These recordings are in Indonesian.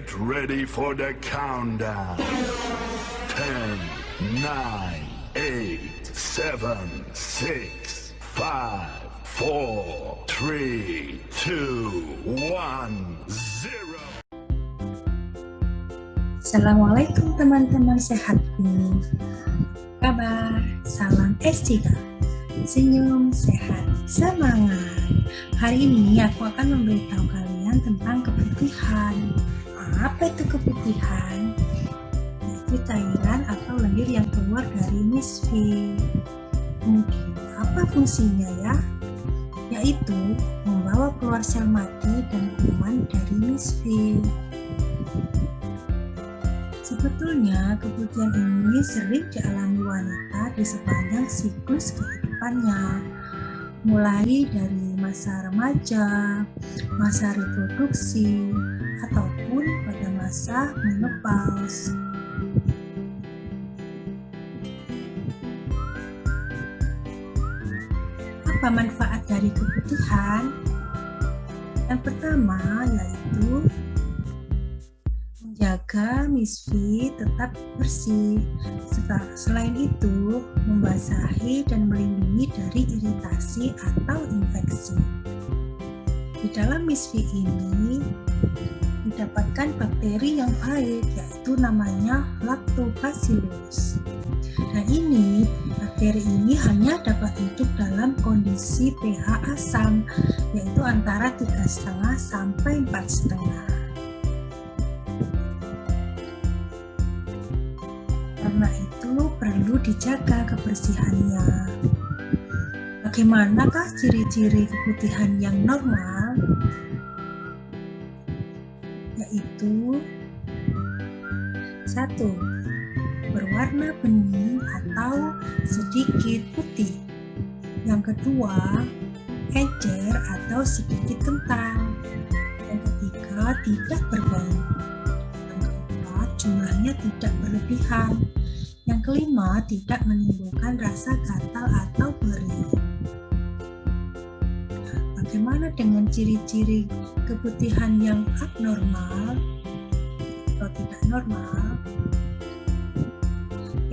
Get ready for the countdown. 10, 9, 8, 7, 6, 5, 4, 3, 2, 1, 0. Assalamualaikum teman-teman sehatku. Kabar, salam S3. Senyum, sehat, semangat. Hari ini aku akan memberitahu kalian tentang keputihan. Apa itu keputihan? Itu cairan atau lendir yang keluar dari misfi. Mungkin apa fungsinya ya? Yaitu membawa keluar sel mati dan kuman dari misfi. Sebetulnya keputihan ini sering dialami wanita di sepanjang siklus kehidupannya, mulai dari masa remaja, masa reproduksi, ataupun pada masa menopause. Apa manfaat dari keputihan? Yang pertama yaitu menjaga misfi tetap bersih. Selain itu, membasahi dan melindungi dari iritasi atau infeksi. Di dalam misfi ini didapatkan bakteri yang baik, yaitu namanya Lactobacillus. Dan bakteri ini hanya dapat hidup dalam kondisi pH asam, yaitu antara 3,5 sampai 4,5. Karena itu perlu dijaga kebersihannya. Bagaimanakah ciri-ciri keputihan yang normal? Yaitu 1. Berwarna bening atau sedikit putih. Yang kedua, encer atau sedikit kental. Yang ketiga, tidak berbau. Yang keempat, jumlahnya tidak berlebihan. Yang kelima, tidak menimbulkan rasa gatal atau perih. Bagaimana dengan ciri-ciri keputihan yang abnormal atau tidak normal?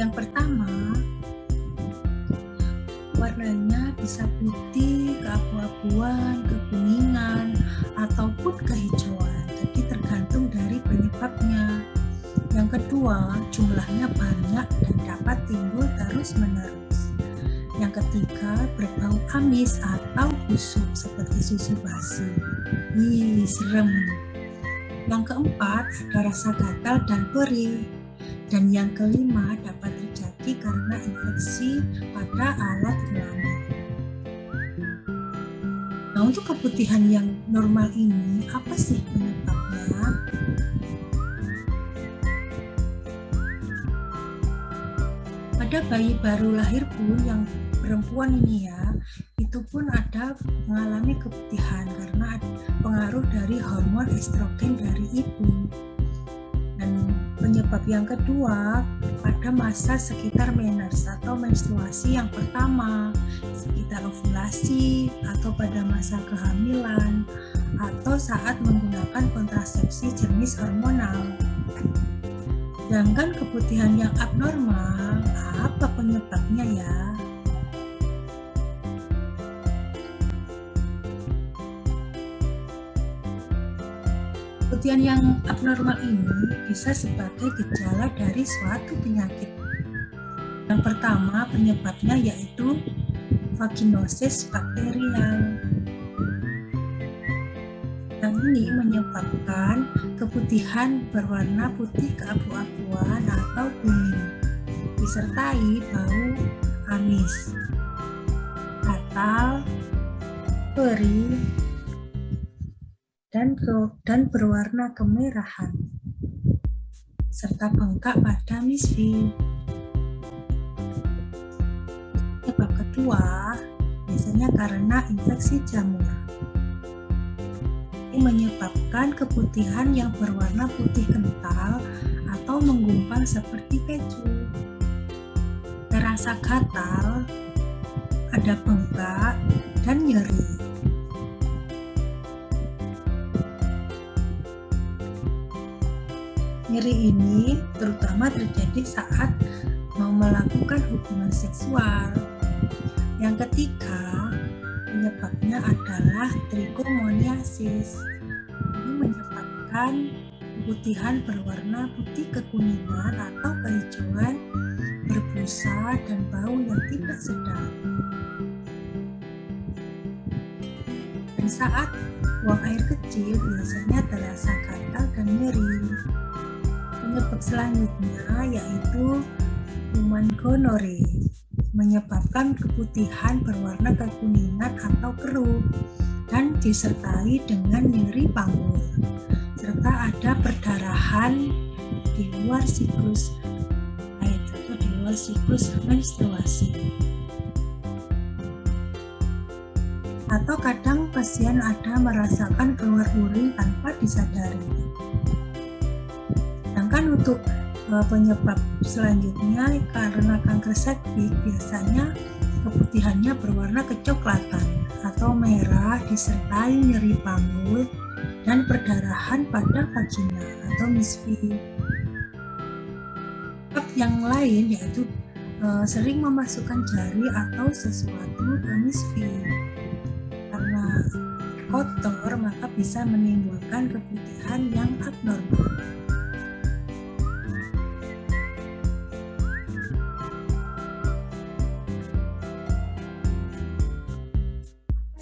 Yang pertama, warnanya bisa putih, keabu-abuan, kekuningan, ataupun kehijauan. Jadi tergantung dari penyebabnya. Yang kedua, jumlahnya banyak dan dapat timbul terus-menerus. Yang ketiga, berbau amis atau busuk seperti susu basi. Serem. Yang keempat, ada rasa gatal dan perih. Dan yang kelima, dapat terjadi karena infeksi pada alat kelamin. Nah, untuk keputihan yang normal ini, apa sih penyebabnya? Pada bayi baru lahir pun yang perempuan ini ya, itu pun ada mengalami keputihan karena pengaruh dari hormon estrogen dari ibu. Dan penyebab yang kedua pada masa sekitar menars atau menstruasi yang pertama, sekitar ovulasi atau pada masa kehamilan atau saat menggunakan kontrasepsi jenis hormonal. Sedangkan keputihan yang abnormal, apa penyebabnya ya? Keputihan yang abnormal ini bisa sebagai gejala dari suatu penyakit. Yang pertama penyebabnya yaitu vaginosis bakterial. Yang ini menyebabkan keputihan berwarna putih keabu-abuan atau kuning, disertai bau amis, gatal, perih, dan berwarna kemerahan, serta bengkak pada misfi. Penyebab kedua biasanya karena infeksi jamur. Menyebabkan keputihan yang berwarna putih kental atau menggumpal seperti keju. Terasa gatal, ada bengkak dan nyeri. Nyeri ini terutama terjadi saat mau melakukan hubungan seksual. Yang ketiga, penyebabnya adalah trichomoniasis. Ini menyebabkan keputihan berwarna putih kekuningan atau kehijauan, berbusa, dan bau yang tidak sedap. Dan saat buang air kecil biasanya terasa gatal dan nyeri. Penyebab selanjutnya yaitu kuman gonore, menyebabkan keputihan berwarna kekuningan atau keruh dan disertai dengan nyeri panggul, serta ada perdarahan di luar siklus haid atau di luar siklus menstruasi. Atau kadang pasien ada merasakan keluar urin tanpa disadari. Sedangkan untuk penyebab selanjutnya karena kanker sektik biasanya keputihannya berwarna kecoklatan atau merah disertai nyeri panggul dan perdarahan pada vagina atau misfi. Penyebab yang lain yaitu sering memasukkan jari atau sesuatu ke misfi. Karena kotor maka bisa menimbulkan keputihan yang abnormal.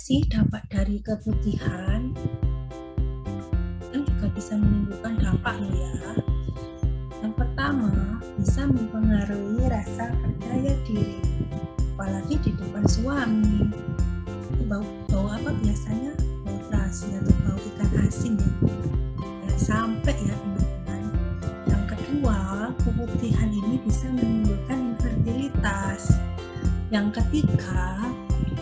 Sih dampak dari keputihan yang juga bisa menimbulkan dampak ya. Yang pertama, bisa mempengaruhi rasa percaya diri, apalagi di depan suami. Bau apa biasanya? Bau terasi atau bau ikan asin ya. Sampai ya teman-teman. Yang kedua, keputihan ini bisa menimbulkan infertilitas. Yang ketiga,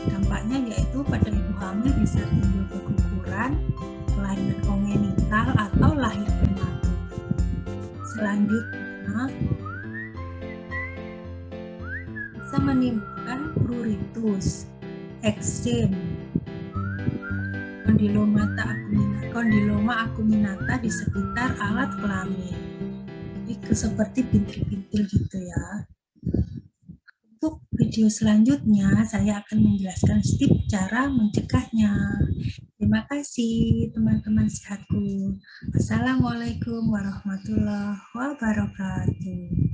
dampaknya yaitu pada ibu hamil bisa timbul keguguran, kelainan kongenital atau lahir prematur. Selanjutnya bisa menimbulkan pruritus, eksem, kondiloma acuminata di sekitar alat kelamin. Jadi seperti bintil-bintil gitu ya. Untuk video selanjutnya, saya akan menjelaskan tips cara mencegahnya. Terima kasih teman-teman sehatku. Assalamualaikum warahmatullahi wabarakatuh.